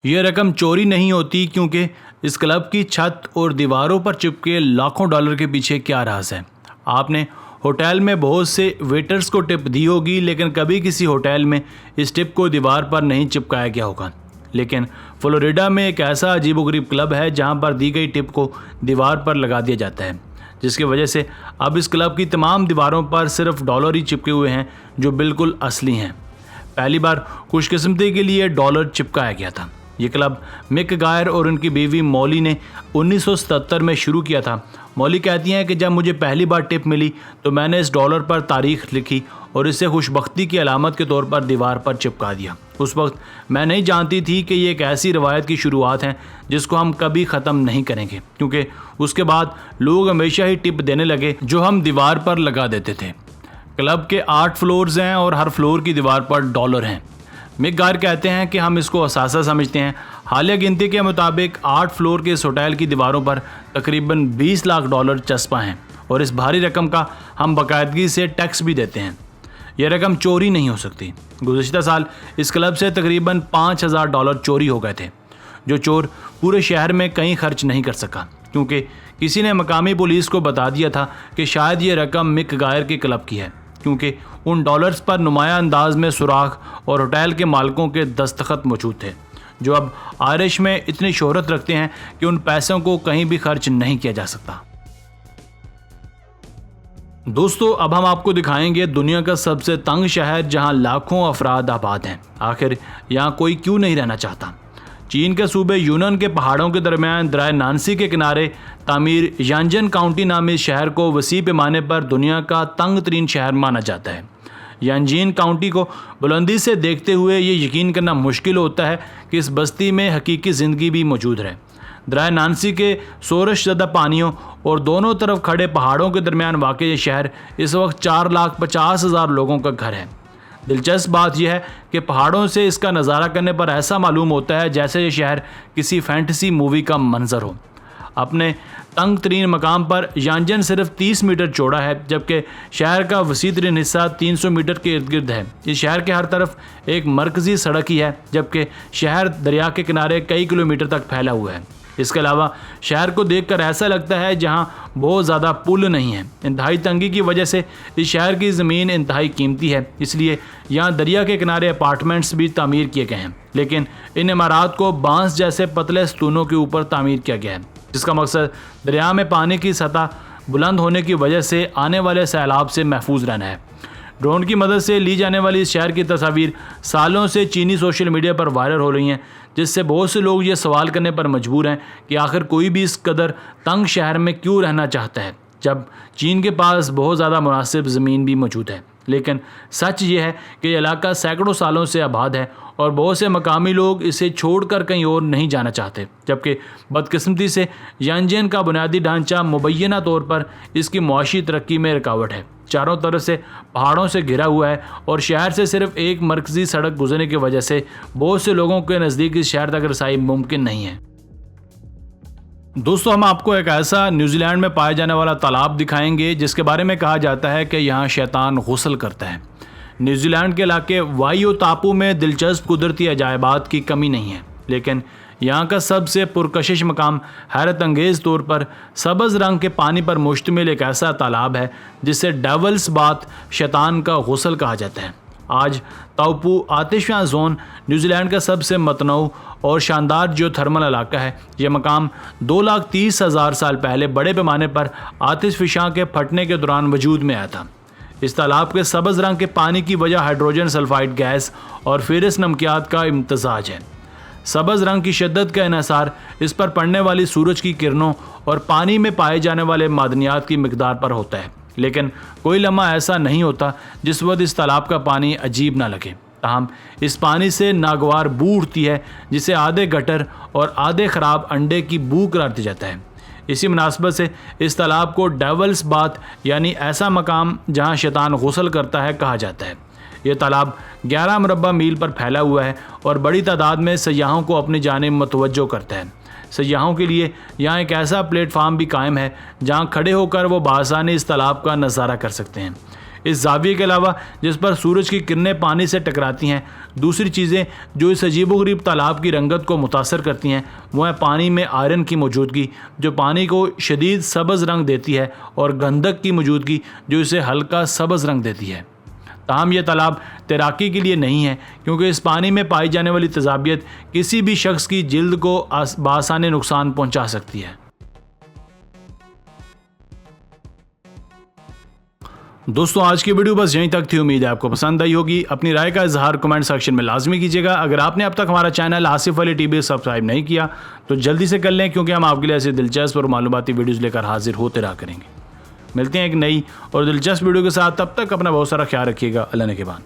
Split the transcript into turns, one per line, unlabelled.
यह रकम चोरी नहीं होती क्योंकि इस क्लब की छत और दीवारों पर चिपके लाखों डॉलर के पीछे क्या राज है। आपने होटल में बहुत से वेटर्स को टिप दी होगी, लेकिन कभी किसी होटल में इस टिप को दीवार पर नहीं चिपकाया गया होगा। लेकिन फ्लोरिडा में एक ऐसा अजीबोगरीब क्लब है जहां पर दी गई टिप को दीवार पर लगा दिया जाता है, जिसकी वजह से अब इस क्लब की तमाम दीवारों पर सिर्फ डॉलर ही चिपके हुए हैं जो बिल्कुल असली हैं। पहली बार खुशकिस्मती के लिए डॉलर चिपकाया गया था। ये क्लब मिक गायर और उनकी बीवी मॉली ने 1977 में शुरू किया था। मॉली कहती हैं कि जब मुझे पहली बार टिप मिली तो मैंने इस डॉलर पर तारीख लिखी और इसे खुशबख्ती की अलामत के तौर पर दीवार पर चिपका दिया। उस वक्त मैं नहीं जानती थी कि ये एक ऐसी रवायत की शुरुआत है जिसको हम कभी ख़त्म नहीं करेंगे, क्योंकि उसके बाद लोग हमेशा ही टिप देने लगे जो हम दीवार पर लगा देते थे। क्लब के 8 फ्लोर्स हैं और हर फ्लोर की दीवार पर डॉलर हैं। मिक गायर कहते हैं कि हम इसको असासा समझते हैं। हालिया गिनती के मुताबिक 8 फ्लोर के इस होटल की दीवारों पर तकरीबन 20 लाख डॉलर चस्पा हैं और इस भारी रकम का हम बाकायदगी से टैक्स भी देते हैं। यह रकम चोरी नहीं हो सकती। गुज़िश्ता साल इस क्लब से तकरीबन 5,000 डॉलर चोरी हो गए थे, जो चोर पूरे शहर में कहीं खर्च नहीं कर सका, क्योंकि किसी ने मकामी पुलिस को बता दिया था कि शायद ये रकम मिक गायर के क्लब की है, क्योंकि उन डॉलर्स पर नुमाया अंदाज में सुराख और होटल के मालिकों के दस्तखत मौजूद थे, जो अब आयरिश में इतनी शोहरत रखते हैं कि उन पैसों को कहीं भी खर्च नहीं किया जा सकता। दोस्तों, अब हम आपको दिखाएंगे दुनिया का सबसे तंग शहर जहां लाखों अफराद आबाद हैं। आखिर यहाँ कोई क्यों नहीं रहना चाहता। चीन के सूबे यूनान के पहाड़ों के दरमियान दरिया नांसी के किनारे तामीर यांजन काउंटी नामी शहर को वसी पैमाने पर दुनिया का तंग तरीन शहर माना जाता है। यांजीन काउंटी को बुलंदी से देखते हुए ये यकीन करना मुश्किल होता है कि इस बस्ती में हकीकी ज़िंदगी भी मौजूद है। दरिया नांसी के सोरश ज़दा पानियों और दोनों तरफ खड़े पहाड़ों के दरमियान वाक़ ये शहर इस वक्त 4,50,000 लोगों का घर है। दिलचस्प बात यह है कि पहाड़ों से इसका नज़ारा करने पर ऐसा मालूम होता है जैसे ये शहर किसी फैंटेसी मूवी का मंजर हो। अपने तंग तरीन मकाम पर यांजन सिर्फ 30 मीटर चौड़ा है, जबकि शहर का वसी तरीन हिस्सा 300 मीटर के इर्द गिर्द है। इस शहर के हर तरफ एक मरकज़ी सड़क ही है, जबकि शहर दरिया के किनारे कई किलोमीटर तक फैला हुआ है। इसके अलावा शहर को देखकर ऐसा लगता है जहाँ बहुत ज़्यादा पुल नहीं है। इंतहाई तंगी की वजह से इस शहर की ज़मीन इंतहाई कीमती है, इसलिए यहाँ दरिया के किनारे अपार्टमेंट्स भी तामीर किए गए हैं, लेकिन इन इमारत को बांस जैसे पतले स्तूनों के ऊपर तामीर किया गया है, जिसका मकसद दरिया में पानी की सतह बुलंद होने की वजह से आने वाले सैलाब से महफूज रहना है। ड्रोन की मदद से ली जाने वाली इस शहर की तस्वीर सालों से चीनी सोशल मीडिया पर वायरल हो रही हैं, जिससे बहुत से लोग ये सवाल करने पर मजबूर हैं कि आखिर कोई भी इस कदर तंग शहर में क्यों रहना चाहता है, जब चीन के पास बहुत ज़्यादा मुनासिब ज़मीन भी मौजूद है। लेकिन सच ये है कि ये इलाका सैकड़ों सालों से आबाद है और बहुत से मकामी लोग इसे छोड़कर कहीं और नहीं जाना चाहते, जबकि बदकिस्मती से यांजन का बुनियादी ढांचा मुबैना तौर पर इसकी मुआशी तरक्की में रुकावट है। चारों तरफ से पहाड़ों से घिरा हुआ है और शहर से सिर्फ एक मरकजी सड़क गुजरने की वजह से बहुत से लोगों के नज़दीक इस शहर तक रसाई मुमकिन नहीं है। दोस्तों, हम आपको एक ऐसा न्यूजीलैंड में पाया जाने वाला तालाब दिखाएंगे जिसके बारे में कहा जाता है कि यहाँ शैतान गुस्ल करता है। न्यूजीलैंड के इलाके वाइयो टापू में दिलचस्प कुदरती अजायबात की कमी नहीं है, लेकिन यहाँ का सबसे पुरकशिश मकाम हैरत अंगेज़ तौर पर सब्ज़ रंग के पानी पर मुश्तमिल एक ऐसा तालाब है जिसे डेवल्स बाथ शैतान का गुस्ल कहा जाता है। आज ताउपू आतिशफ़ा जोन न्यूजीलैंड का सबसे मतनऊ और शानदार जियोथर्मल इलाका है। यह मकाम 2,30,000 साल पहले बड़े पैमाने पर आतिशफ़िशां के फटने के दौरान वजूद में आया था। इस तालाब के सब्ज़ रंग के पानी की वजह हाइड्रोजन सल्फाइड गैस और फेरस नमकियात का इम्तजाज है। सब्ज़ रंग की शिद्दत का इन्हिसार इस पर पड़ने वाली सूरज की किरणों और पानी में पाए जाने वाले मादनियात की मिकदार पर होता है, लेकिन कोई लम्हा ऐसा नहीं होता जिस वक्त इस तालाब का पानी अजीब ना लगे। ताहम इस पानी से नागवार बू उठती है, जिसे आधे गटर और आधे ख़राब अंडे की बू करार दिया जाता है। इसी मुनासबत से इस तालाब को डेवल्स बाथ यानी ऐसा मकाम जहाँ शैतान गुस्ल करता है कहा जाता है। यह तालाब 11 मुरब्बा मील पर फैला हुआ है और बड़ी तादाद में सयाहों को अपनी जानिब मुतवज्जो करता है। सयाहों के लिए यहाँ एक ऐसा प्लेटफार्म भी कायम है जहाँ खड़े होकर वो बासानी इस तालाब का नज़ारा कर सकते हैं। इस जाविये के अलावा जिस पर सूरज की किरणें पानी से टकराती हैं, दूसरी चीज़ें जो इस अजीबोगरीब तालाब की रंगत को मुतासर करती हैं वो है पानी में आयरन की मौजूदगी जो पानी को शदीद सब्ज़ रंग देती है, और गंधक की मौजूदगी जो इसे हल्का सब्ज़ रंग देती है। ताहम यह तालाब तैराकी के लिए नहीं है क्योंकि इस पानी में पाई जाने वाली तेज़ाबियत किसी भी शख्स की जिल्द को बासानी नुकसान पहुंचा सकती है। दोस्तों आज की वीडियो बस यहीं तक थी। उम्मीद है आपको पसंद आई होगी। अपनी राय का इजहार कमेंट सेक्शन में लाजमी कीजिएगा। अगर आपने अब तक हमारा channel Asif Ali TV subscribe नहीं किया तो जल्दी से कर लें, क्योंकि हम आपके लिए ऐसे दिलचस्प और मालूमाती वीडियोज़ लेकर हाजिर होते रहा करेंगे। मिलते हैं एक नई और दिलचस्प वीडियो के साथ। तब तक अपना बहुत सारा ख्याल रखिएगा। अल्लाह ने के बाद।